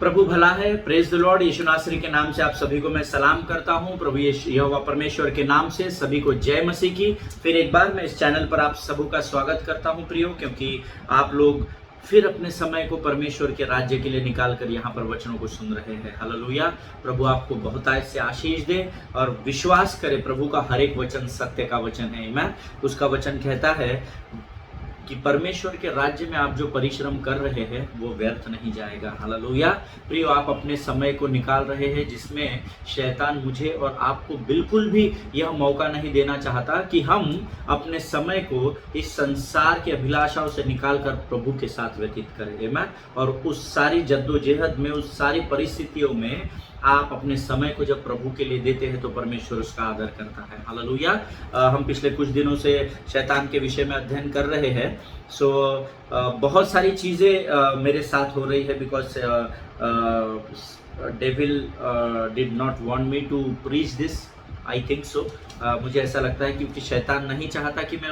प्रभु भला है। Praise the Lord. यीशु नासरी के नाम से आप सभी को मैं सलाम करता हूं। प्रभु यहोवा परमेश्वर के नाम से सभी को जय मसीह की। फिर एक बार मैं इस चैनल पर आप सबों का स्वागत करता हूं प्रियो, क्योंकि आप लोग फिर अपने समय को परमेश्वर के राज्य के लिए निकाल कर यहाँ पर वचनों को सुन रहे हैं। हालेलुया। प्रभु आपको बहुतायत से आशीष दे और विश्वास करे प्रभु का हर एक वचन सत्य का वचन है। आमीन। उसका वचन कहता है कि परमेश्वर के राज्य में आप जो परिश्रम कर रहे हैं वो व्यर्थ नहीं जाएगा। हालेलुया। प्रियो, आप अपने समय को निकाल रहे हैं जिसमें शैतान मुझे और आपको बिल्कुल भी यह मौका नहीं देना चाहता कि हम अपने समय को इस संसार की अभिलाषाओं से निकाल कर प्रभु के साथ व्यतीत करें। आमीन। और उस सारी जद्दोजहद में, उस सारी परिस्थितियों में आप अपने समय को जब प्रभु के लिए देते हैं तो परमेश्वर उसका आदर करता है। हालेलुया। हम पिछले कुछ दिनों से शैतान के विषय में अध्ययन कर रहे हैं। बहुत सारी चीज़ें मेरे साथ हो रही है because devil did not want me to preach this. I think so. मुझे ऐसा लगता है क्योंकि शैतान नहीं चाहता कि मैं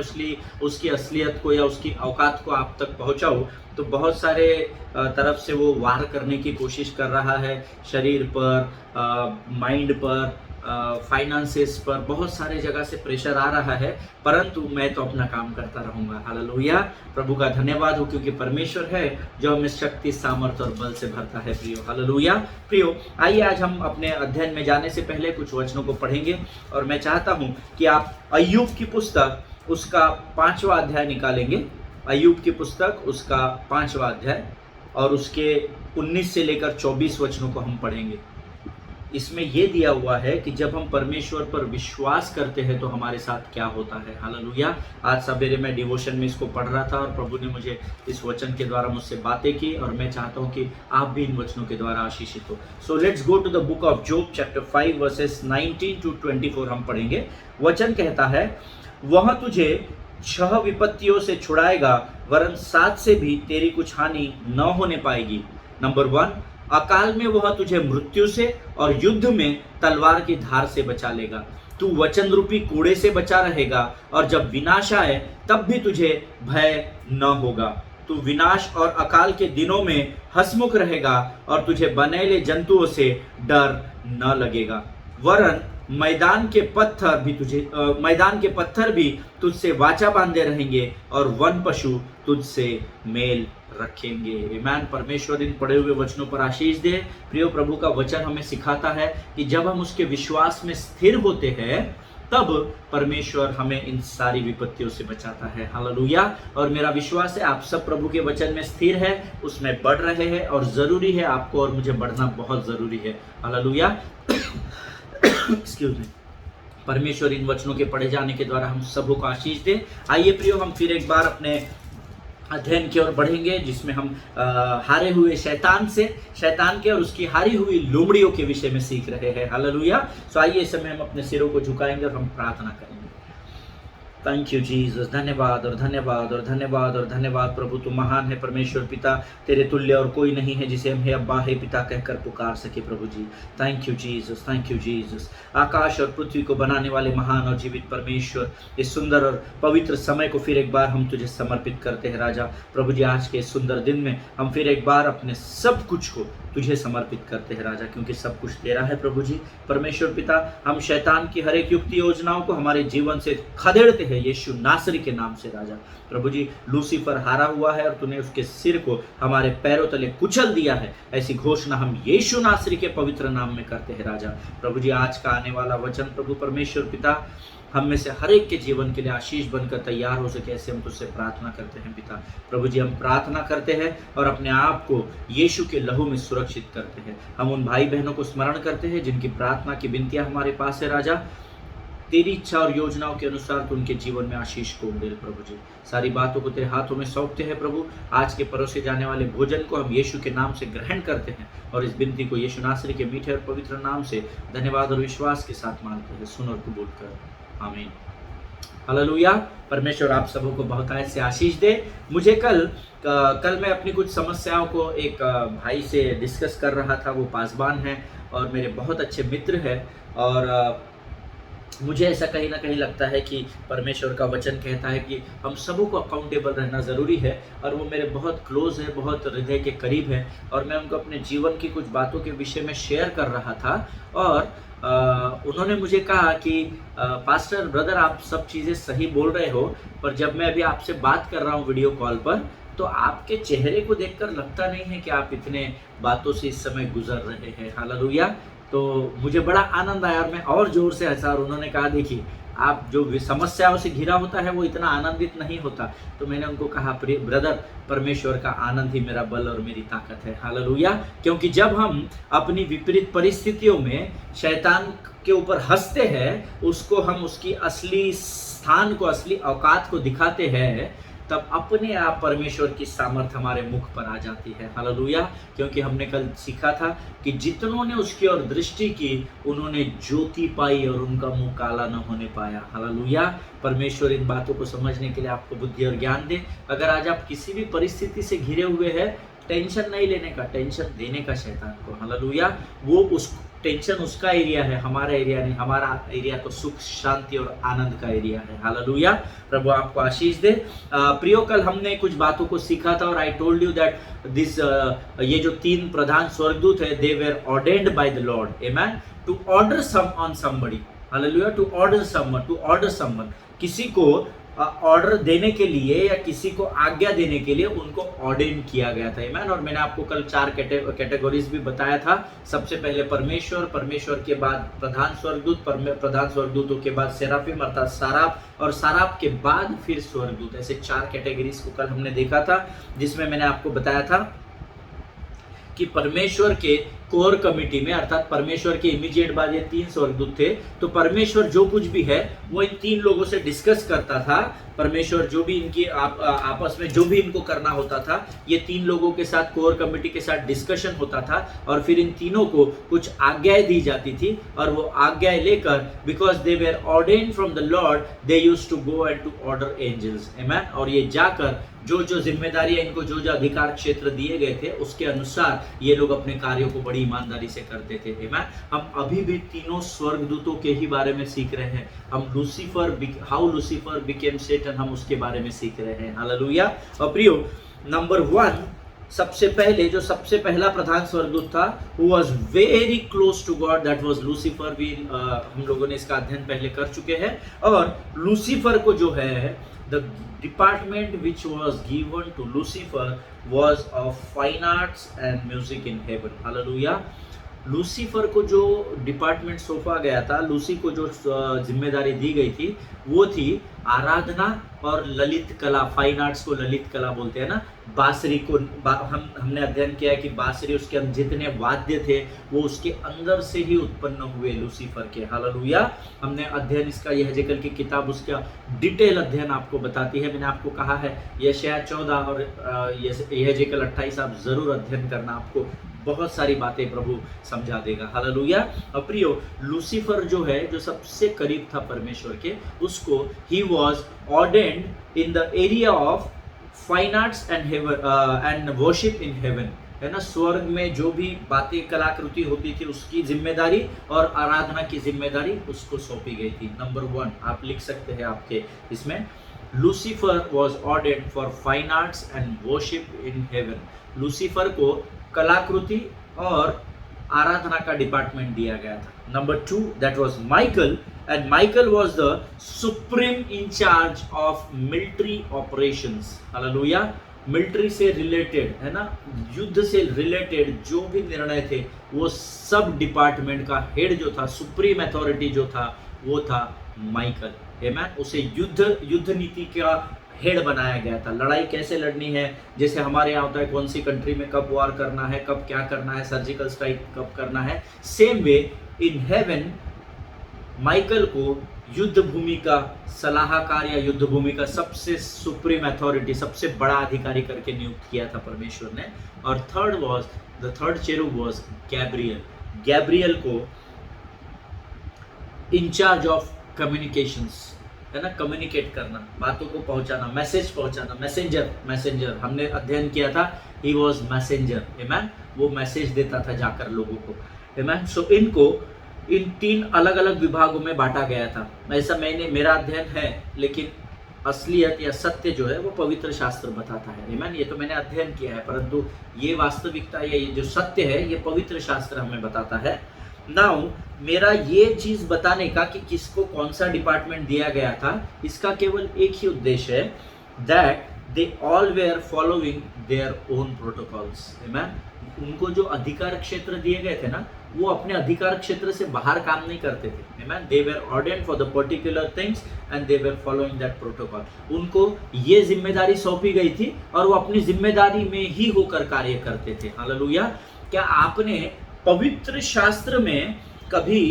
उसकी असलियत को या उसकी औकात को आप तक पहुंचाऊं, तो बहुत सारे तरफ से वो वार करने की कोशिश कर रहा है। शरीर पर, माइंड पर, फाइनेंसेस पर, बहुत सारे जगह से प्रेशर आ रहा है, परंतु मैं तो अपना काम करता रहूंगा। हालेलुया। प्रभु का धन्यवाद हो क्योंकि परमेश्वर है जो हमें शक्ति, सामर्थ्य और बल से भरता है प्रियो। हालेलुया। प्रियो, आइए आज हम अपने अध्ययन में जाने से पहले कुछ वचनों को पढ़ेंगे और मैं चाहता हूं कि आप अय्यूब की पुस्तक उसका 5वां अध्याय निकालेंगे। अय्यूब की पुस्तक उसका 5वां अध्याय और उसके 19 से लेकर 24 वचनों को हम पढ़ेंगे। इसमें यह दिया हुआ है कि जब हम परमेश्वर पर विश्वास करते हैं तो हमारे साथ क्या होता है। हालेलुया। आज सवेरे मैं डिवोशन में इसको पढ़ रहा था और प्रभु ने मुझे इस वचन के द्वारा मुझसे बातें की और मैं चाहता हूं कि आप भी इन वचनों के द्वारा आशीषित हो। So let's go to the book of Job chapter 5 verses 19 to 24 हम पढ़ेंगे। वचन कहता है, वह तुझे 6 विपत्तियों से छुड़ाएगा, वरन 7 से भी तेरी कुछ हानि न होने पाएगी। नंबर 1, अकाल में वह तुझे मृत्यु से और युद्ध में तलवार की धार से बचा लेगा। तू वचन रूपी कूड़े से बचा रहेगा और जब विनाश आए तब भी तुझे भय न होगा। तू विनाश और अकाल के दिनों में हंसमुख रहेगा और तुझे बनेले जंतुओं से डर न लगेगा। वरन मैदान के पत्थर भी तुझसे वाचा बांधे रहेंगे और वन पशु तुझसे मेल रखेंगे। आमीन। परमेश्वर इन पढ़े हुए वचनों पर आशीष दे। प्रियो, प्रभु का वचन हमें सिखाता है कि जब हम उसके विश्वास में स्थिर होते हैं तब परमेश्वर हमें इन सारी विपत्तियों से बचाता है। हालेलुया। और मेरा विश्वास है आप सब प्रभु के वचन में स्थिर है, उसमें बढ़ रहे हैं और जरूरी है, आपको और मुझे बढ़ना बहुत जरूरी है। हालेलुया। Excuse me. परमेश्वर इन वचनों के पढ़े जाने के द्वारा हम सबों को आशीष दे। आइए प्रियो, हम फिर एक बार अपने अध्ययन की ओर बढ़ेंगे जिसमें हम हारे हुए शैतान के और उसकी हारी हुई लोमड़ियों के विषय में सीख रहे हैं। हालेलुया। सो आइए इस समय हम अपने सिरों को झुकाएंगे और हम प्रार्थना करेंगे। Thank you Jesus. धन्यवाद और धन्यवाद और धन्यवाद और धन्यवाद प्रभु, तू महान है परमेश्वर पिता, तेरे तुल्य और कोई नहीं है जिसे हम हे अब्बा हे पिता कहकर पुकार सके प्रभु जी। Thank you Jesus, thank you Jesus. आकाश और पृथ्वी को बनाने वाले महान और जीवित परमेश्वर, इस सुंदर और पवित्र समय को फिर एक बार हम तुझे समर्पित करते हैं राजा। प्रभु जी, आज के सुंदर दिन में हम फिर एक बार अपने सब कुछ को तुझे समर्पित करते हैं राजा, क्योंकि सब कुछ तेरा है प्रभु जी। परमेश्वर पिता, हम शैतान की हर एक युक्ति योजनाओं को हमारे जीवन से खदेड़ते हैं यीशु नासरी के नाम से राजा। प्रभु जी, लूसीफर हारा हुआ है और तूने उसके सिर को हमारे पैरों तले कुचल दिया है, ऐसी घोषणा हम यीशु नासरी के पवित्र नाम में करते हैं राजा। प्रभु जी, आज का आने वाला वचन प्रभु परमेश्वर पिता हम में से हर एक के जीवन के लिए आशीष बनकर तैयार हो सके, ऐसे हम तुझसे प्रार्थना करते हैं पिता। प्रभु जी, हम प्रार्थना करते हैं और अपने आप को यीशु के लहू में सुरक्षित करते हैं। हम उन भाई बहनों को स्मरण करते हैं जिनकी प्रार्थना की विनतियां हमारे पास है राजा। तेरी इच्छा और योजनाओं के अनुसार तो उनके जीवन में आशीष को दे प्रभु जी। सारी बातों को तेरे हाथों में सौंपते हैं प्रभु। आज के परोसे जाने वाले भोजन को हम यीशु के नाम से ग्रहण करते हैं और इस विनती को यीशु नासरी के मीठे और पवित्र नाम से धन्यवाद और विश्वास के साथ मांगते हैं। सुन और कबूल कर। आमीन। हालेलुया। परमेश्वर आप सबों को बहुतायत से आशीष दे। मुझे कल मैं अपनी कुछ समस्याओं को एक भाई से डिस्कस कर रहा था। वो पासबान है और मेरे बहुत अच्छे मित्र हैं और मुझे ऐसा कहीं ना कहीं लगता है कि परमेश्वर का वचन कहता है कि हम सबों को अकाउंटेबल रहना ज़रूरी है, और वो मेरे बहुत क्लोज है, बहुत हृदय के करीब है, और मैं उनको अपने जीवन की कुछ बातों के विषय में शेयर कर रहा था। और उन्होंने मुझे कहा कि पास्टर ब्रदर, आप सब चीज़ें सही बोल रहे हो, पर जब मैं अभी आपसे बात कर रहा हूँ वीडियो कॉल पर, तो आपके चेहरे को देखकर लगता नहीं है कि आप इतने बातों से इस समय गुजर रहे हैं। हालेलुया। तो मुझे बड़ा आनंद आया और मैं और ज़ोर से हँसा, और उन्होंने कहा देखिए, आप जो समस्याओं से घिरा होता है वो इतना आनंदित नहीं होता। तो मैंने उनको कहा ब्रदर, परमेश्वर का आनंद ही मेरा बल और मेरी ताकत है। हालेलुया। क्योंकि जब हम अपनी विपरीत परिस्थितियों में शैतान के ऊपर हंसते हैं, उसको हम उसकी असली स्थान को, असली औकात को दिखाते हैं, तब अपने आप परमेश्वर की सामर्थ हमारे मुख पर आ जाती है। हालेलुया। क्योंकि हमने कल सीखा था कि जितनों ने उसकी ओर दृष्टि की, उन्होंने ज्योति पाई और उनका मुंह काला न होने पाया। हालेलुया। परमेश्वर इन बातों को समझने के लिए आपको बुद्धि और ज्ञान दे। अगर आज आप किसी भी परिस्थिति से घिरे हुए हैं, टेंशन नहीं लेने का, टेंशन देने का शैतान को। हालेलुया। वो उस टेंशन उसका एरिया है, हमारा एरिया नहीं। हमारा एरिया तो सुख, शांति और आनंद का एरिया है। हालेलुया। प्रभु आपको आशीष दे। प्रियो, कल हमने कुछ बातों को सीखा था, और I told you that this ये जो 3 प्रधान स्वर्गदूत है, they were ordained by the Lord, amen, to order some on somebody. Hallelujah. To order someone, किसी को ऑर्डर देने के लिए या किसी को आज्ञा देने के लिए उनको ऑर्डेन किया गया था। आमेन। और मैंने आपको कल 4 कैटेगरीज भी बताया था। सबसे पहले परमेश्वर के बाद प्रधान स्वर्गदूत, प्रधान स्वर्गदूतों के बाद सेराफिम अर्थात साराप, और साराप के बाद फिर स्वर्गदूत। ऐसे 4 कैटेगरीज को कल हमने देखा था, जिसमें मैंने आपको बताया था कि परमेश्वर के कोर कमिटी में, अर्थात परमेश्वर के इमीडिएट बाद ये 3 स्वर्गदूत थे। तो परमेश्वर जो कुछ भी है वो इन 3 लोगों से डिस्कस करता था। परमेश्वर जो भी इनकी आपस में जो भी इनको करना होता था, ये 3 लोगों के साथ, कोर कमिटी के साथ डिस्कशन होता था, और फिर इन तीनों को कुछ आज्ञाएं दी जाती थी, और वो आज्ञाएं लेकर, because they were ordained from the lord, they used to go and to order angels. Amen. और ये जाकर जो जो जिम्मेदारियां इनको, जो जो अधिकार क्षेत्र दिए गए थे, उसके अनुसार ये लोग अपने कार्यों को बड़ी ईमानदारी से करते थे। आमेन। हम अभी भी तीनों स्वर्गदूतों के ही बारे में सीख रहे हैं। हम हाउ लूसीफर बिकेम सेटन, हम उसके बारे में सीख रहे हैं। हालेलुया। और प्रियो, नंबर 1, सबसे पहला प्रधान स्वर्गदूत था, who was very close to God, that was Lucifer। भी हम लोगों ने इसका अध्ययन पहले कर चुके हैं। और लूसीफर को जो है, the department which was given to Lucifer was of fine arts and music in heaven। Hallelujah. Lucifer को जो डिपार्टमेंट सौंपा गया था, लूसी को जो जिम्मेदारी दी गई थी, वो थी आराधना और ललित कला। फाइन आर्ट्स को ललित कला बोलते हैं ना। बांसुरी को हमने अध्ययन किया है कि बांसुरी, उसके जितने वाद्य थे वो उसके अंदर से ही उत्पन्न हुए लूसीफर के। हालेलुया। हमने अध्ययन इसका, यहेजकेल की किताब उसका डिटेल अध्ययन आपको बताती है। मैंने आपको कहा है यशायाह 14 और यहेजकेल 28 आप जरूर अध्ययन करना, आपको बहुत सारी बातें प्रभु समझा देगा। हालेलुया। और प्रियो, लूसीफर जो है, जो सबसे करीब था परमेश्वर के, उसको he was ordained in the area of fine arts and worship in haven, है ना। स्वर्ग में जो भी बातें, कलाकृति होती थी, उसकी जिम्मेदारी और आराधना की जिम्मेदारी उसको सौंपी गई थी। नंबर 1 आप लिख सकते हैं आपके इसमें, Lucifer was ordained for fine arts and worship in heaven. Lucifer को कलाकृति और आराधना का डिपार्टमेंट दिया गया था। Number 2, that was Michael, and Michael was the supreme incharge of military operations. Hallelujah. Military से रिलेटेड, है ना, युद्ध से रिलेटेड जो भी निर्णय थे, वो सब डिपार्टमेंट का हेड जो था, सुप्रीम अथॉरिटी जो था, वो था माइकल। आमेन। उसे युद्ध नीति का हेड बनाया गया था। लड़ाई कैसे लड़नी है, जैसे हमारे यहाँ होता है कौन सी कंट्री में कब वार करना है, कब क्या करना है, सर्जिकल स्ट्राइक कब करना है, same way in heaven Michael को युद्ध भूमि का सलाहकार या युद्ध भूमि का सबसे सुप्रीम अथॉरिटी, सबसे बड़ा अधिकारी करके नियुक्त किया था परमेश्वर ने। और थर्ड चेरूब वाज गैब्रियल। गैब्रियल को इंचार्ज ऑफ कम्युनिकेशंस, है ना, कम्युनिकेट करना, बातों को पहुंचाना, मैसेज पहुंचाना, मैसेंजर हमने अध्ययन किया था, ही वाज मैसेंजर। आमेन। वो मैसेज देता था जाकर लोगों को। आमेन। सो इनको इन 3 अलग अलग विभागों में बांटा गया था। ऐसा मेरा अध्ययन है, लेकिन असलियत या सत्य जो है वो पवित्र शास्त्र बताता है। आमीन। ये तो मैंने अध्ययन किया है, परंतु ये वास्तविकता या ये जो सत्य है ये पवित्र शास्त्र हमें बताता है। नाउ मेरा ये चीज बताने का कि किसको कौन सा डिपार्टमेंट दिया गया था, इसका केवल एक ही उद्देश्य है, that they all were following their own protocols. Amen. उनको जो अधिकार क्षेत्र दिए गए थे ना, वो अपने अधिकार क्षेत्र से बाहर काम नहीं करते थे। आमीन। दे were ordained for the particular things and they were following that protocol. उनको ये जिम्मेदारी सौंपी गई थी और वो अपनी जिम्मेदारी में ही होकर कार्य करते थे। हालेलुया। क्या आपने पवित्र शास्त्र में कभी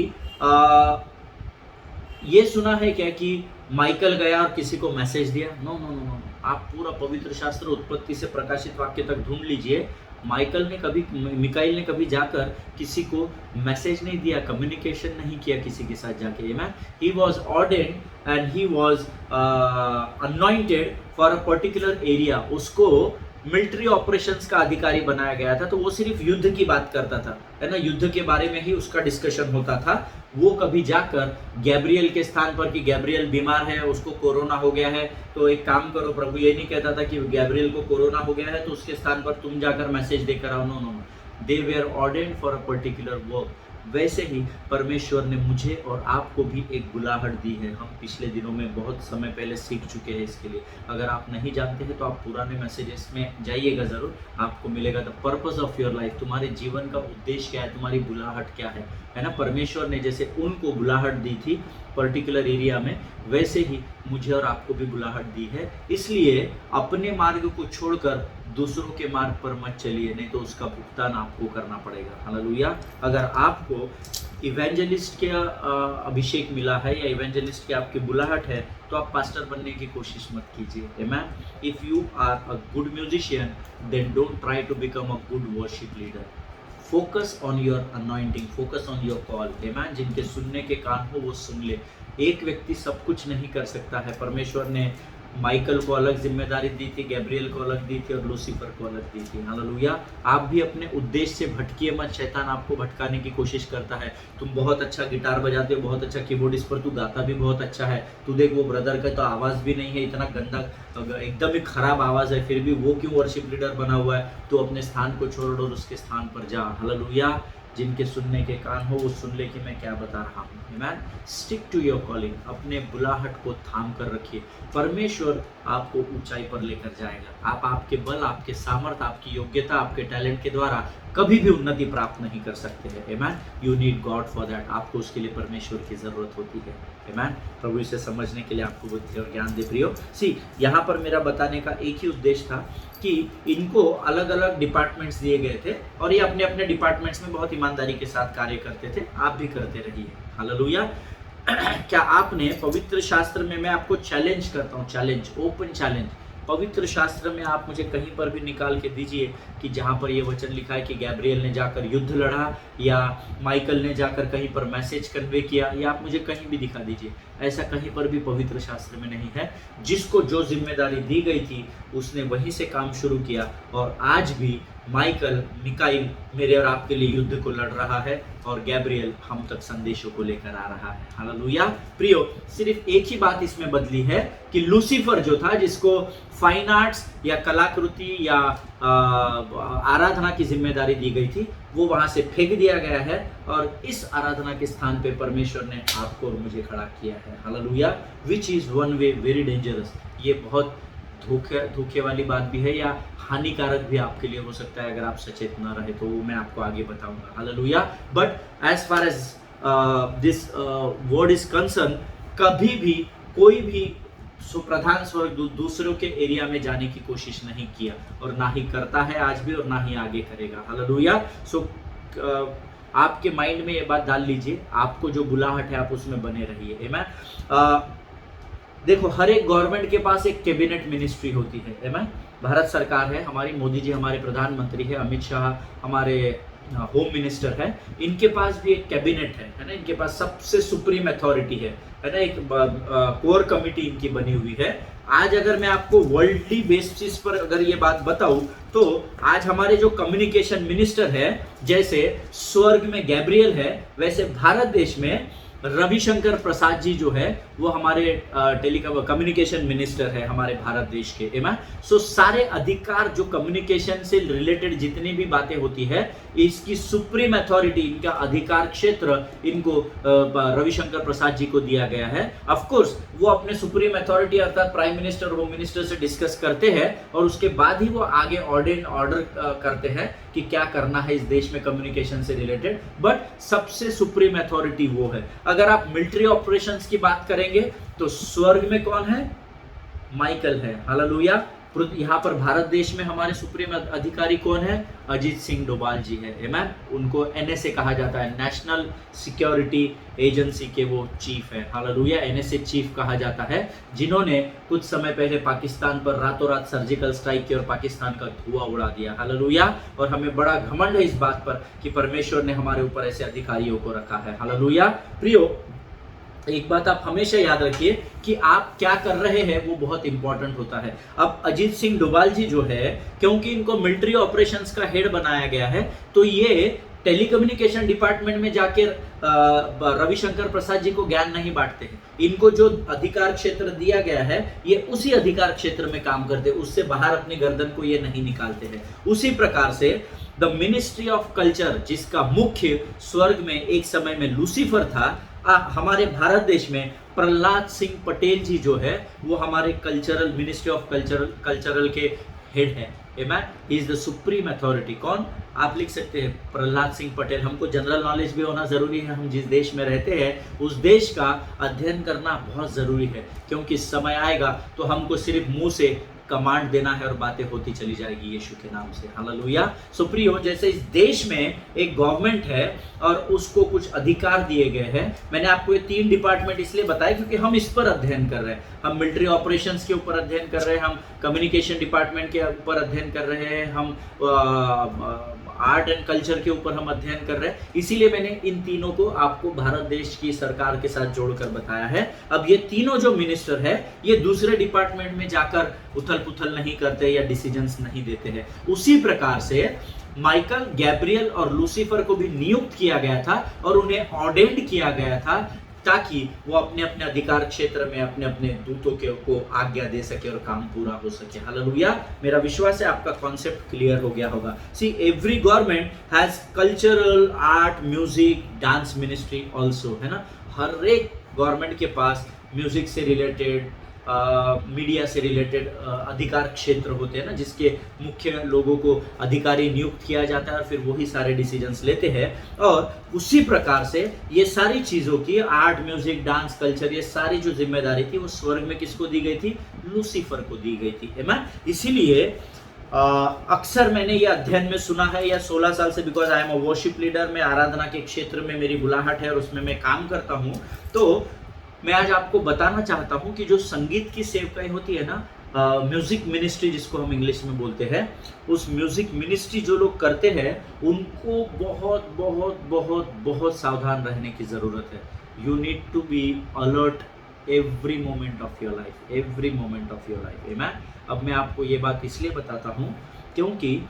ये सुना है क्या कि माइकल गया और किसी को मैसेज दिया? No no no no. आप पूरा पवित्र शास्त्र उत्पत्ति से प्रकाशित वाक्य तक ढूंढ लीजिए, मिकाइल ने कभी जाकर किसी को मैसेज नहीं दिया, कम्युनिकेशन नहीं किया किसी के साथ जाके। Man, he was ordained and he was anointed for a particular area. उसको मिलिट्री ऑपरेशंस का अधिकारी बनाया गया था, तो वो सिर्फ युद्ध की बात करता था, है ना, युद्ध के बारे में ही उसका डिस्कशन होता था। वो कभी जाकर गैब्रियल के स्थान पर, कि गैब्रियल बीमार है, उसको कोरोना हो गया है, तो एक काम करो, प्रभु ये नहीं कहता था कि गैब्रियल को कोरोना हो गया है तो उसके स्थान पर तुम जाकर मैसेज देकर आओ। No no no, they were ordained for a particular work. वैसे ही परमेश्वर ने मुझे और आपको भी एक बुलाहट दी है। हम पिछले दिनों में बहुत समय पहले सीख चुके हैं इसके लिए। अगर आप नहीं जानते हैं तो आप पुराने मैसेजेस में जाइएगा ज़रूर, आपको मिलेगा the purpose of your life. तुम्हारे जीवन का उद्देश्य क्या है, तुम्हारी बुलाहट क्या है ना। परमेश्वर ने जैसे उनको बुलाहट दी थी पर्टिकुलर एरिया में, वैसे ही मुझे और आपको भी बुलाहट दी है। इसलिए अपने मार्ग को छोड़कर दूसरों के मार्ग पर मत चलिए, नहीं तो उसका भुगतान आपको करना पड़ेगा। हालेलुया। अगर आपको इवेंजलिस्ट के अभिषेक मिला है या इवेंजलिस्ट की आपकी बुलाहट है, तो आप पास्टर बनने की कोशिश मत कीजिए। Amen. If you are a good musician, then don't try to become a good worship leader. Focus on your anointing, focus on your call. Amen. जिनके सुनने के कान हो वो सुन ले। एक व्यक्ति सब कुछ नहीं कर सकता है। परमेश्वर ने माइकल को अलग जिम्मेदारी दी थी, गैब्रियल को अलग दी थी और लूसीफर को अलग दी थी। हालेलुया। आप भी अपने उद्देश्य से भटकिए मत। शैतान आपको भटकाने की कोशिश करता है। तुम बहुत अच्छा गिटार बजाते हो, बहुत अच्छा कीबोर्डिस्ट, पर तू गाता भी बहुत अच्छा है। तू देख वो ब्रदर का तो आवाज़ भी नहीं है, इतना गंदा, एकदम ही खराब आवाज़ है, फिर भी वो क्यों वर्शिप लीडर बना हुआ है? तो अपने स्थान को छोड़ और उसके स्थान पर जा। हालेलुया। जिनके सुनने के कान हो वो सुन ले कि मैं क्या बता रहा हूँ। Amen. Stick to your calling. अपने बुलाहट को थाम कर रखिए। परमेश्वर आपको ऊंचाई पर लेकर जाएगा। आप आपके बल, आपके सामर्थ्य, आपकी योग्यता, आपके टैलेंट के द्वारा कभी भी उन्नति प्राप्त नहीं कर सकते हैं। आमीन। You need God for that. आपको उसके लिए परमेश्वर की जरूरत होती है। आमीन। प्रभु इसे समझने के लिए आपको बुद्धि और ज्ञान दे प्रियो। यहाँ पर मेरा बताने का एक ही उद्देश्य था कि इनको अलग अलग डिपार्टमेंट्स दिए गए थे और ये अपने अपने डिपार्टमेंट्स में बहुत ईमानदारी के साथ कार्य करते थे। आप भी करते रहिए। हालेलुया। क्या आपने पवित्र शास्त्र में, मैं आपको चैलेंज करता हूँ, चैलेंज, ओपन चैलेंज, पवित्र शास्त्र में आप मुझे कहीं पर भी निकाल के दीजिए कि जहाँ पर ये वचन लिखा है कि गैब्रियल ने जाकर युद्ध लड़ा या माइकल ने जाकर कहीं पर मैसेज कन्वे किया, या आप मुझे कहीं भी दिखा दीजिए। ऐसा कहीं पर भी पवित्र शास्त्र में नहीं है। जिसको जो जिम्मेदारी दी गई थी उसने वहीं से काम शुरू किया और आज भी मिकाइल मेरे और आपके लिए युद्ध को लड़ रहा है और गैब्रियल हम तक संदेशों को लेकर आ रहा है। हालेलुया। प्रियो, सिर्फ एक ही बात इसमें बदली है कि लूसीफर जो था, जिसको फाइन आर्ट्स या कलाकृति या आराधना की जिम्मेदारी दी गई थी, वो वहां से फेंक दिया गया है और इस आराधना के स्थान पे परमेश्वर ने आपको और मुझे खड़ा किया है। Hallelujah. Which is one way very dangerous. ये बहुत धोखे वाली बात भी है या हानिकारक भी आपके लिए हो सकता है अगर आप सचेत न रहे, तो वो मैं आपको आगे बताऊंगा। Hallelujah. But as far as this word is concern, कभी भी कोई भी प्रधान स्वर्गदूत दूसरों के एरिया में जाने की कोशिश नहीं किया और ना ही करता है आज भी और ना ही आगे करेगा। हालेलुया। आपके माइंड में ये बात डाल लीजिए, आपको जो बुलाहट है आप उसमें बने रहिए। आमीन। देखो, हर एक गवर्नमेंट के पास एक कैबिनेट मिनिस्ट्री होती है। आमीन। भारत सरकार है हमारी, मोदी जी हमारे प्रधानमंत्री है, अमित शाह हमारे होम मिनिस्टर है, इनके पास भी एक कैबिनेट है ना, इनके पास सबसे सुप्रीम अथॉरिटी है ना, एक कोर कमिटी इनकी बनी हुई है। आज अगर मैं आपको वर्ल्डली बेसिस पर अगर ये बात बताऊं तो आज हमारे जो कम्युनिकेशन मिनिस्टर है, जैसे स्वर्ग में गैब्रियल है, वैसे भारत देश में रविशंकर प्रसाद जी जो है वो हमारे कम्युनिकेशन मिनिस्टर है हमारे भारत देश के। सो सारे अधिकार जो कम्युनिकेशन से रिलेटेड जितनी भी बातें होती है, इसकी सुप्रीम अथॉरिटी, इनका अधिकार क्षेत्र इनको रविशंकर प्रसाद जी को दिया गया है। ऑफ कोर्स वो अपने सुप्रीम अथॉरिटी अर्थात प्राइम मिनिस्टर, होम मिनिस्टर से डिस्कस करते हैं और उसके बाद ही वो आगे ऑर्डर करते हैं कि क्या करना है इस देश में कम्युनिकेशन से रिलेटेड, बट सबसे सुप्रीम अथॉरिटी वो है। अगर आप मिलिट्री ऑपरेशंस की बात करेंगे तो स्वर्ग में कौन है? माइकल है। हालेलुया। यहाँ पर भारत देश में हमारे सुप्रीम अधिकारी कौन है? अजीत सिंह डोभाल जी है। आमेन। उनको एनएसए कहा जाता है, नेशनल सिक्योरिटी एजेंसी के वो चीफ है। हालेलुया। एनएसए चीफ कहा जाता है, जिन्होंने कुछ समय पहले पाकिस्तान पर रातों रात सर्जिकल स्ट्राइक की और पाकिस्तान का धुआं उड़ा दिया। हालेलुया। और हमें बड़ा घमंड है इस बात पर कि परमेश्वर ने हमारे ऊपर ऐसे अधिकारियों को रखा है। हालेलुया। प्रियो, एक बात आप हमेशा याद रखिए कि आप क्या कर रहे हैं वो बहुत इंपॉर्टेंट होता है। अब अजीत सिंह डोभाल जी जो है, क्योंकि इनको मिलिट्री ऑपरेशंस का हेड बनाया गया है, तो ये टेलीकम्युनिकेशन डिपार्टमेंट में जाके रविशंकर प्रसाद जी को ज्ञान नहीं बांटते हैं। इनको जो अधिकार क्षेत्र दिया गया है, ये उसी अधिकार क्षेत्र में काम करते हैं, उससे बाहर अपनी गर्दन को ये नहीं निकालते हैं। उसी प्रकार से द मिनिस्ट्री ऑफ कल्चर, जिसका मुख्य स्वर्ग में एक समय में लूसीफर था, हमारे भारत देश में प्रहलाद सिंह पटेल जी जो है वो हमारे कल्चरल मिनिस्ट्री ऑफ कल्चरल के हेड है। He is the supreme authority. कौन? आप लिख सकते हैं प्रहलाद सिंह पटेल। हमको जनरल नॉलेज भी होना जरूरी है। हम जिस देश में रहते हैं उस देश का अध्ययन करना बहुत जरूरी है, क्योंकि समय आएगा तो हमको सिर्फ मुंह से कमांड देना है और बातें होती चली जाएगी यीशु के नाम से। हालेलुया। सो प्रियो, जैसे इस देश में एक गवर्नमेंट है और उसको कुछ अधिकार दिए गए हैं। मैंने आपको ये 3 डिपार्टमेंट इसलिए बताया क्योंकि हम इस पर अध्ययन कर रहे हैं। हम मिलिट्री ऑपरेशंस के ऊपर अध्ययन कर रहे हैं, हम कम्युनिकेशन डिपार्टमेंट के ऊपर अध्ययन कर रहे हैं, हम आर्ट एंड कल्चर के ऊपर हम अध्ययन कर रहे हैं। इसीलिए मैंने इन तीनों को आपको भारत देश की सरकार के साथ जोड़कर बताया है। अब ये तीनों जो मिनिस्टर है, ये दूसरे डिपार्टमेंट में जाकर उथल पुथल नहीं करते या डिसीजंस नहीं देते हैं। उसी प्रकार से माइकल, गैब्रियल और लूसीफर को भी नियुक्त किया गया था और उन्हें ऑर्डेन्ड किया गया था ताकि वो अपने अपने अधिकार क्षेत्र में अपने अपने दूतों को आज्ञा दे सके और काम पूरा हो सके। हालेलुया। मेरा विश्वास है आपका कॉन्सेप्ट क्लियर हो गया होगा। See, every government has cultural, art, music, dance ministry also, है ना। हर एक गवर्नमेंट के पास म्यूजिक से रिलेटेड, मीडिया से रिलेटेड अधिकार क्षेत्र होते हैं ना, जिसके मुख्य लोगों को अधिकारी नियुक्त किया जाता है और फिर वही सारे डिसीजंस लेते हैं। और उसी प्रकार से ये सारी चीज़ों की, आर्ट, म्यूजिक, डांस, कल्चर, ये सारी जो जिम्मेदारी थी वो स्वर्ग में किसको दी गई थी? लूसीफर को दी गई थी। है ना। इसीलिए अक्सर मैंने ये अध्ययन में सुना है, या 16 साल से, because I am a worship leader, मैं आराधना के क्षेत्र में मेरी बुलाहट है और उसमें मैं काम करता हूँ, तो मैं आज आपको बताना चाहता हूं कि जो संगीत की सेवकाई होती है ना, म्यूजिक मिनिस्ट्री जिसको हम इंग्लिश में बोलते हैं, उस म्यूजिक मिनिस्ट्री जो लोग करते हैं उनको बहुत बहुत बहुत बहुत सावधान रहने की ज़रूरत है। You need to be alert every moment of your life, every moment of your life. Amen. अब मैं आपको ये बात इसलिए बताता हूँ क्योंकि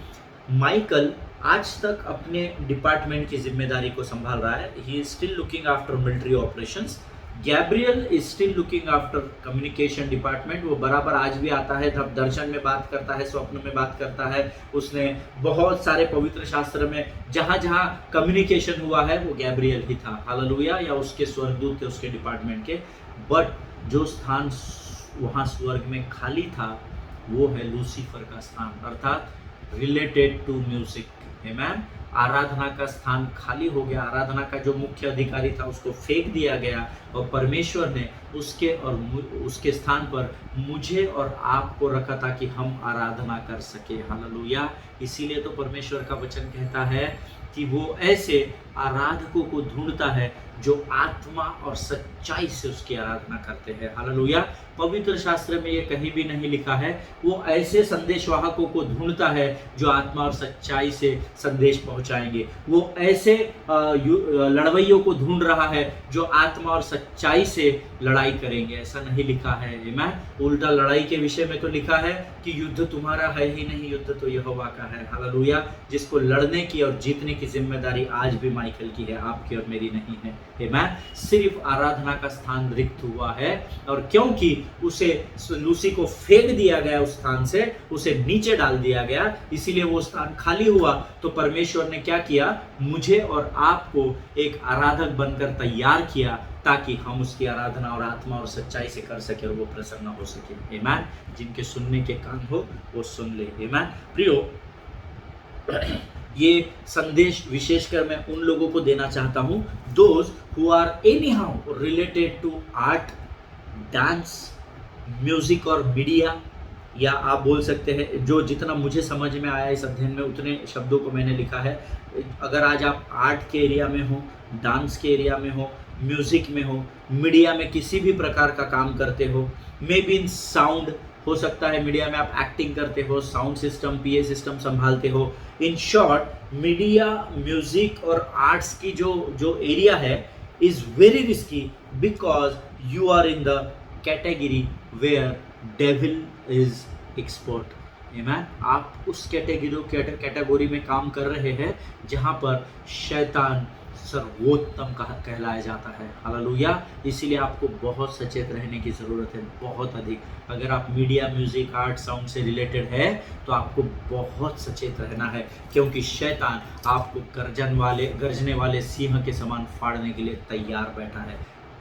माइकल आज तक अपने डिपार्टमेंट की जिम्मेदारी को संभाल रहा है। He is still looking after military operations. Gabriel is still looking after communication department. वो बराबर आज भी आता है, तब दर्शन में बात करता है, स्वप्न में बात करता है। उसने बहुत सारे पवित्र शास्त्र में जहाँ जहाँ कम्युनिकेशन हुआ है वो गैब्रियल ही था। हालेलुया। या उसके स्वर्गदूत थे उसके डिपार्टमेंट के। बट जो स्थान वहाँ स्वर्ग में खाली था वो है लूसीफर का स्थान, अर्थात रिलेटेड टू म्यूजिक। आमेन। आराधना का स्थान खाली हो गया। आराधना का जो मुख्य अधिकारी था उसको फेंक दिया गया और परमेश्वर ने उसके स्थान पर मुझे और आपको रखा ताकि हम आराधना कर सके। हालेलुया। इसीलिए तो परमेश्वर का वचन कहता है कि वो ऐसे आराधकों को ढूंढता है जो आत्मा और सच्चाई से उसकी आराधना करते हैं। हालेलुया। पवित्र शास्त्र में ये कहीं भी नहीं लिखा है। वो ऐसे संदेशवाहकों को ढूंढता है जो आत्मा और सच्चाई से संदेश पहुंचाएंगे। वो ऐसे लड़वैयों को ढूंढ रहा है जो आत्मा और सच्चाई से लड़ाई करेंगे। ऐसा नहीं लिखा है। आमीन। उल्टा लड़ाई के विषय में तो लिखा है कि युद्ध तुम्हारा है ही नहीं, युद्ध तो यहोवा का है। हालेलुया। जिसको लड़ने की और जीतने की जिम्मेदारी आज भी माइकल की है, आपकी और मेरी नहीं है। आमीन। सिर्फ आराधना का स्थान रिक्त हुआ है, और क्योंकि उसे लूसी को फेंक दिया गया उस स्थान से, उसे नीचे डाल दिया गया, इसीलिए वो स्थान खाली हुआ। तो परमेश्वर ने क्या किया? मुझे और आपको एक आराधक बनकर तैयार किया ताकि हम उसकी आराधना और आत्मा और सच्चाई से कर सके और वो प्रसन्न हो सके। आमीन। जिनके सुनने के कान हो वो सुन ले। आमीन। प्रियो, ये संदेश विशेषकर मैं उन लोगों को देना चाहता हूं, those who are anyhow related to art, dance, music और मीडिया, या आप बोल सकते हैं, जो जितना मुझे समझ में आया इस अध्ययन में उतने शब्दों को मैंने लिखा है। अगर आज आप आर्ट के एरिया में हो, डांस के एरिया में हो, म्यूजिक में हो, मीडिया में किसी भी प्रकार का काम करते हो, मे बी इन साउंड, हो सकता है मीडिया में आप एक्टिंग करते हो, साउंड सिस्टम, पीए सिस्टम संभालते हो। इन शॉर्ट, मीडिया, म्यूजिक और आर्ट्स की जो एरिया है is very risky, because you are in the category where devil is expert. Amen. आप उस कैटेगरी में काम कर रहे हैं जहां पर शैतान सर्वोत्तम कहलाया जाता है। हालेलुया। इसीलिए आपको बहुत सचेत रहने की ज़रूरत है, बहुत अधिक। अगर आप मीडिया, म्यूजिक, आर्ट, साउंड से रिलेटेड है तो आपको बहुत सचेत रहना है, क्योंकि शैतान आपको गरजने वाले सिंह के समान फाड़ने के लिए तैयार बैठा है।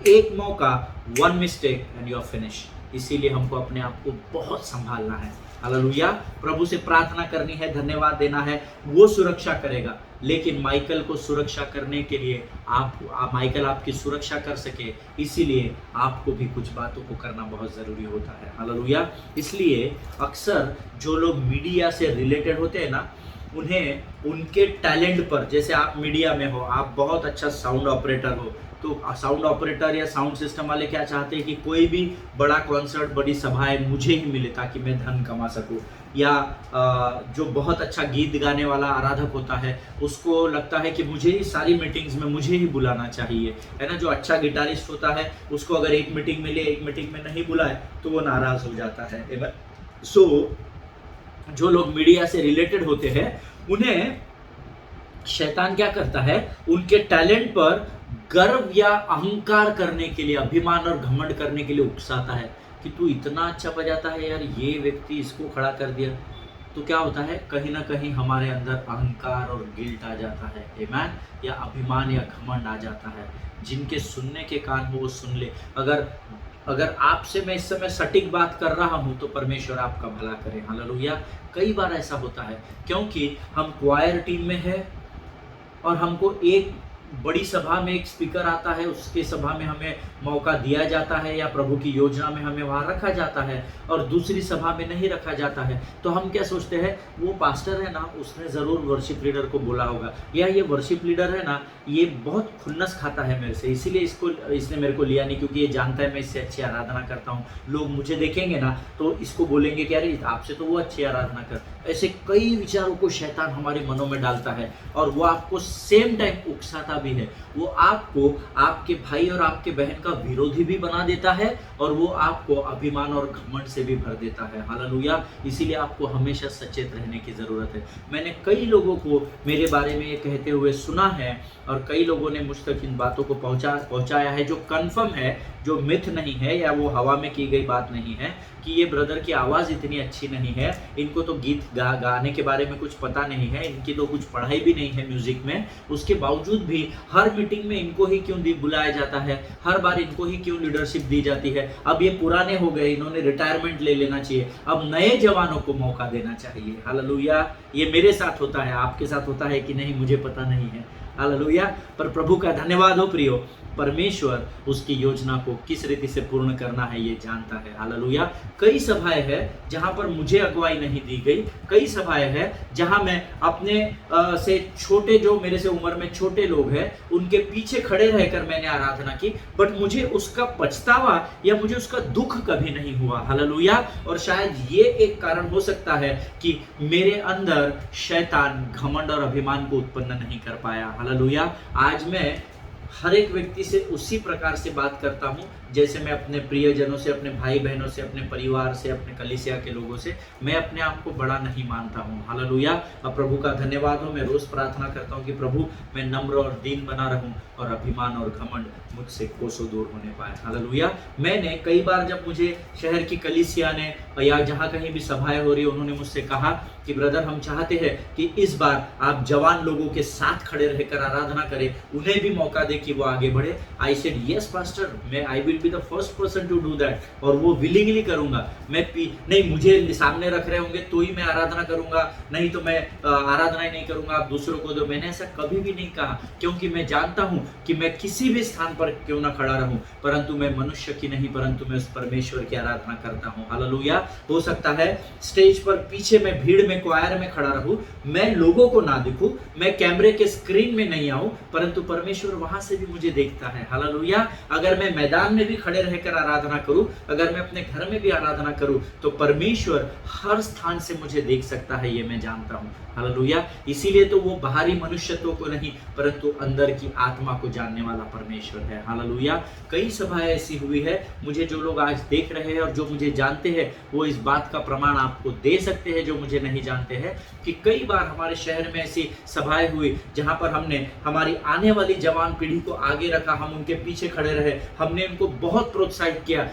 एक मौका, one mistake and you are finish. इसीलिए हमको अपने आप को बहुत संभालना है। हालेलुया। प्रभु से प्रार्थना करनी है, धन्यवाद देना है, वो सुरक्षा करेगा। लेकिन माइकल को सुरक्षा करने के लिए माइकल आपकी सुरक्षा कर सके, इसीलिए आपको भी कुछ बातों को करना बहुत ज़रूरी होता है। हालेलुया। इसलिए अक्सर जो लोग मीडिया से रिलेटेड होते हैं ना, उन्हें उनके टैलेंट पर, जैसे आप मीडिया में हो, आप बहुत अच्छा साउंड ऑपरेटर हो, तो साउंड ऑपरेटर या साउंड सिस्टम वाले क्या चाहते हैं कि कोई भी बड़ा कॉन्सर्ट, बड़ी सभाएं मुझे ही मिले ताकि मैं धन कमा सकूं। या जो बहुत अच्छा गीत गाने वाला आराधक होता है, उसको लगता है कि मुझे ही सारी मीटिंग्स में मुझे ही बुलाना चाहिए, है ना। जो अच्छा गिटारिस्ट होता है, उसको अगर एक मीटिंग मिले, एक मीटिंग में नहीं बुलाए तो वो नाराज हो जाता है। सो जो लोग मीडिया से रिलेटेड होते हैं, उन्हें शैतान क्या करता है? उनके टैलेंट पर गर्व या अहंकार करने के लिए, अभिमान और घमंड करने के लिए उकसाता है कि तू इतना अच्छा बजाता है यार, ये व्यक्ति इसको खड़ा कर दिया। तो क्या होता है? कहीं ना कहीं हमारे अंदर अहंकार और गिल्ट आ जाता है। आमीन। या अभिमान या घमंड आ जाता है। जिनके सुनने के कान हो वो सुन ले। अगर आपसे मैं इस समय सटीक बात कर रहा हूं तो परमेश्वर आपका भला करे। हालेलुया। कई बार ऐसा होता है क्योंकि हम क्वायर टीम में है और हमको एक बड़ी सभा में एक स्पीकर आता है, उसके सभा में हमें मौका दिया जाता है या प्रभु की योजना में हमें वहाँ रखा जाता है, और दूसरी सभा में नहीं रखा जाता है। तो हम क्या सोचते हैं, वो पास्टर है ना, उसने ज़रूर वर्शिप लीडर को बोला होगा, या ये वर्शिप लीडर है ना, ये बहुत खुन्नस खाता है मेरे से, इसीलिए इसने मेरे को लिया नहीं, क्योंकि ये जानता है मैं इससे अच्छी आराधना करता हूँ। लोग मुझे देखेंगे ना तो इसको बोलेंगे कि अरे आपसे तो वो अच्छी आराधना कर। ऐसे कई विचारों को शैतान हमारे मनों में डालता है, और वो आपको सेम टाइम उकसाता भी है। वो आपको आपके भाई और आपके बहन का विरोधी भी बना देता है, और वो आपको अभिमान और घमंड से भी भर देता है। हालेलुया। इसीलिए आपको हमेशा सचेत रहने की ज़रूरत है। मैंने कई लोगों को मेरे बारे में ये कहते हुए सुना है, और कई लोगों ने मुझ तक इन बातों को पहुंचाया है, जो कन्फर्म है, जो मिथ नहीं है या वो हवा में की गई बात नहीं है, कि ये ब्रदर की आवाज़ इतनी अच्छी नहीं है, इनको तो गीत गाने के बारे में कुछ पता नहीं है, इनकी तो कुछ पढ़ाई भी नहीं है म्यूजिक में, उसके बावजूद भी हर मीटिंग में इनको ही क्यों बुलाया जाता है, हर बार इनको ही क्यों लीडरशिप दी जाती है। अब ये पुराने हो गए, इन्होंने रिटायरमेंट ले लेना चाहिए, अब नए जवानों को मौका देना चाहिए। हालेलुया। ये मेरे साथ होता है, आपके साथ होता है कि नहीं मुझे पता नहीं है। हालेलुया। पर प्रभु का धन्यवाद हो प्रियो, परमेश्वर उसकी योजना को किस रीति से पूर्ण करना है ये जानता है। हालेलुया। कई सभाएं हैं जहां पर मुझे अगुवाई नहीं दी गई, कई सभाएं हैं जहां मैं अपने से छोटे, जो मेरे से उम्र में छोटे लोग हैं, उनके पीछे खड़े रहकर मैंने आराधना की, बट मुझे उसका पछतावा या मुझे उसका दुख कभी नहीं हुआ। हालेलुया। और शायद ये एक कारण हो सकता है कि मेरे अंदर शैतान घमंड और अभिमान को उत्पन्न नहीं कर पाया। हालेलुया। आज मैं हर एक व्यक्ति से उसी प्रकार से बात करता हूं जैसे मैं अपने प्रियजनों से, अपने भाई बहनों से, अपने परिवार से, अपने कलीसिया के लोगों से, मैं अपने आप को बड़ा नहीं मानता हूं। हालेलुया। अब प्रभु का धन्यवाद हो, मैं रोज प्रार्थना करता हूं कि प्रभु मैं नम्र और दीन बना रहूं और अभिमान और घमंड मुझसे कोसों दूर होने पाए। हालेलुया। मैंने कई बार जब मुझे शहर की कलीसिया ने या जहां कहीं भी सभाएं हो रही, उन्होंने मुझसे कहा कि ब्रदर हम चाहते हैं कि इस बार आप जवान लोगों के साथ खड़े रहकर आराधना करें, उन्हें भी मौका दे कि वो आगे बढ़े। आई सेड यस पास्टर, मैं I will be the first person to do that, और वो विलिंगली करूंगा। मैं नहीं, मुझे सामने रख रहे होंगे तो ही मैं आराधना करूंगा, नहीं तो मैं आराधना ही नहीं करूंगा, आप दूसरों को दो। मैंने ऐसा कभी भी नहीं कहा, क्योंकि मैं जानता हूं कि मैं किसी भी स्थान पर क्यों ना खड़ा रहूं, परंतु मैं मनुष्य की नहीं, परंतु मैं उस परमेश्वर की आराधना करता हूं। हालेलुया। हो सकता है स्टेज पर पीछे मैं भीड़ में, क्वायर में खड़ा रहूं, मैं लोगों को ना दिखूं, मैं कैमरे के स्क्रीन में नहीं आऊं, परंतु परमेश्वर वहां से भी मुझे देखता है। हालेलुया। अगर मैं मैदान में भी खड़े रहकर आराधना करूं, अगर मैं अपने घर में भी आराधना करूं, तो परमेश्वर हर स्थान से मुझे देख सकता है, ये मैं जानता हूं। हालेलुया। इसीलिए तो वो बाहरी मनुष्यत्व को नहीं, परंतु अंदर की आत्मा को जानने वाला परमेश्वर है। हालेलुया। कई सभाएं ऐसी हुई है, मुझे जो लोग आज देख रहे हैं और जो मुझे जानते हैं, वो इस बात का प्रमाण आपको दे सकते हैं, जो मुझे नहीं जानते हैं, कि कई बार हमारे शहर में ऐसी सभाएं हुई जहां पर हमने हमारी आने वाली जवान पीढ़ी को आगे रखा, हम उनके पीछे खड़े रहे, हमने उनको बहुत प्रोत्साहित किया।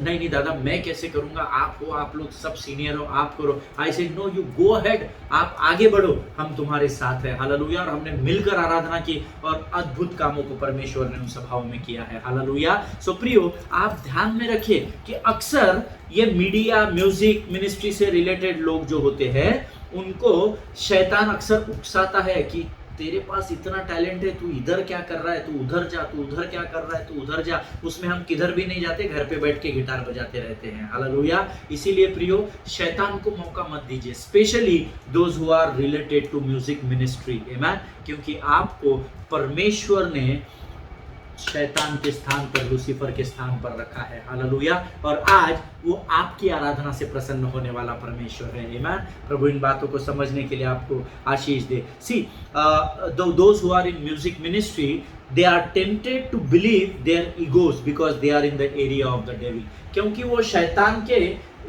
नहीं दादा मैं कैसे करूंगा, आप हो, आप लोग सब सीनियर हो, आप करो। I said no, you go ahead, आप आगे बढ़ो, हम तुम्हारे साथ हैं। हालेलुया। और हमने मिलकर आराधना की और अद्भुत कामों को परमेश्वर ने उन सभाओं में किया है। हालेलुया। सो प्रियो, आप ध्यान में रखिए कि अक्सर ये मीडिया, म्यूजिक मिनिस्ट्री से रिलेटेड लोग जो होते हैं, उनको शैतान अक्सर उकसाता है कि तेरे पास इतना टैलेंट है, तू इधर क्या कर रहा है, तू उधर जा, तू उधर क्या कर रहा है, तू उधर जा। उसमें हम किधर भी नहीं जाते, घर पे बैठ के गिटार बजाते रहते हैं। हालेलुया। इसीलिए प्रियो, शैतान को मौका मत दीजिए, specially those who are related to music ministry. Amen. क्योंकि आपको परमेश्वर ने शैतान के स्थान पर, लूसीफर के स्थान पर रखा है। हालेलुया। और आज वो आपकी आराधना से प्रसन्न होने वाला परमेश्वर है। आमेन। प्रभु इन बातों को समझने के लिए आपको आशीष दे। See those who are in music ministry, they are tempted to believe their egos because they are in the area of the devil। क्योंकि वो शैतान के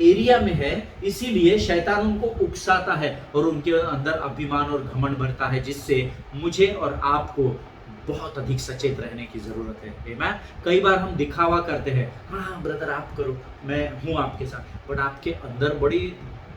एरिया में है, इसीलिए शैतान उनको उकसाता है और उनके अंदर अभिमान और घमंड बढ़ता है, जिससे मुझे और आपको बहुत अधिक सचेत रहने की जरूरत है। आमेन। कई बार हम दिखावा करते हैं, हाँ ब्रदर आप करो, मैं हूं आपके साथ, बट आपके अंदर बड़ी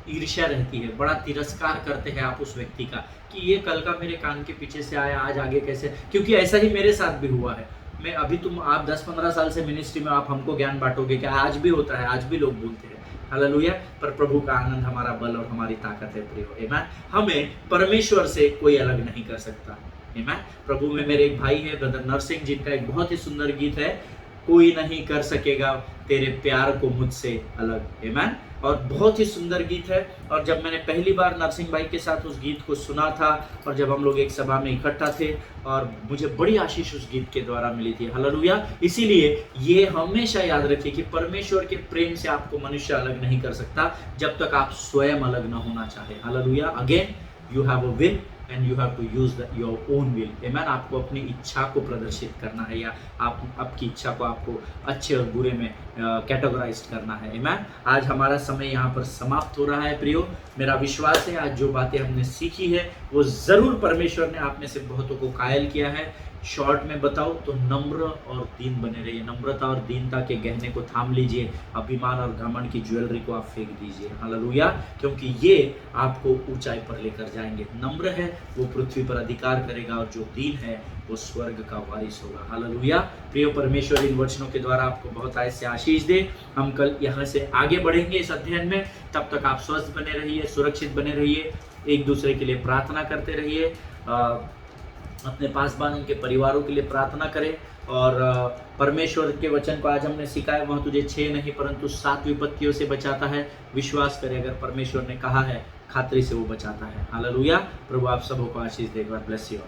ईर्ष्या रहती है, बड़ा तिरस्कार करते हैं आप उस व्यक्ति का, कि ये कल का मेरे कान के पीछे से आया, आज आगे कैसे। क्योंकि ऐसा ही मेरे साथ भी हुआ है। मैं अभी आप 10-15 साल से मिनिस्ट्री में, आप हमको ज्ञान बांटोगे क्या, आज भी होता है, आज भी लोग बोलते हैं। हालेलुया। पर प्रभु का आनंद हमारा बल और हमारी ताकत है प्रियो। आमेन। हमें परमेश्वर से कोई अलग नहीं कर सकता। आमेन। प्रभु में मेरे एक भाई है, ब्रदर नरसिंह, जिनका एक बहुत ही सुंदर गीत है, कोई नहीं कर सकेगा तेरे प्यार को मुझसे अलग। आमेन। और बहुत ही सुंदर गीत है। और जब मैंने पहली बार नरसिंह भाई के साथ उस गीत को सुना था, और जब हम लोग एक सभा में इकट्ठा थे, और मुझे बड़ी आशीष उस गीत के द्वारा मिली थी। हालेलुया। इसीलिए ये हमेशा याद रखिए कि परमेश्वर के प्रेम से आपको मनुष्य अलग नहीं कर सकता, जब तक आप स्वयं अलग न होना चाहे। Hallelujah. Again you have a will and you have to use your own will। Amen। आपको अपनी इच्छा को प्रदर्शित करना है, या आपकी इच्छा को आपको अच्छे और बुरे में कैटेगराइज करना है। Amen। आज हमारा समय यहाँ पर समाप्त हो रहा है प्रियो। मेरा विश्वास है आज जो बातें हमने सीखी है, वो जरूर परमेश्वर ने आप में से बहुतों को कायल किया है। शॉर्ट में बताओ तो नम्र और दीन बने रहिए, नम्रता और दीनता के गहने को थाम लीजिए, अभिमान और घमंड की ज्वेलरी को आप फेंक दीजिए। हालेलुया। क्योंकि ये आपको ऊंचाई पर लेकर जाएंगे। नम्र है वो पृथ्वी पर अधिकार करेगा, और जो दीन है वो स्वर्ग का वारिस होगा। हालेलुया। प्रिय परमेश्वर इन वचनों के द्वारा आपको बहुत ऐसे आशीष दे। हम कल यहाँ से आगे बढ़ेंगे इस अध्ययन में। तब तक आप स्वस्थ बने रहिए, सुरक्षित बने रहिए, एक दूसरे के लिए प्रार्थना करते रहिए। अपने पासवान उनके परिवारों के लिए प्रार्थना करें। और परमेश्वर के वचन को आज हमने सीखा है, वह तुझे 6 नहीं परंतु 7 विपत्तियों से बचाता है। विश्वास करें, अगर परमेश्वर ने कहा है, खातरी से वो बचाता है। हालेलुया। प्रभु आप सबों को आशीष दे। God bless you.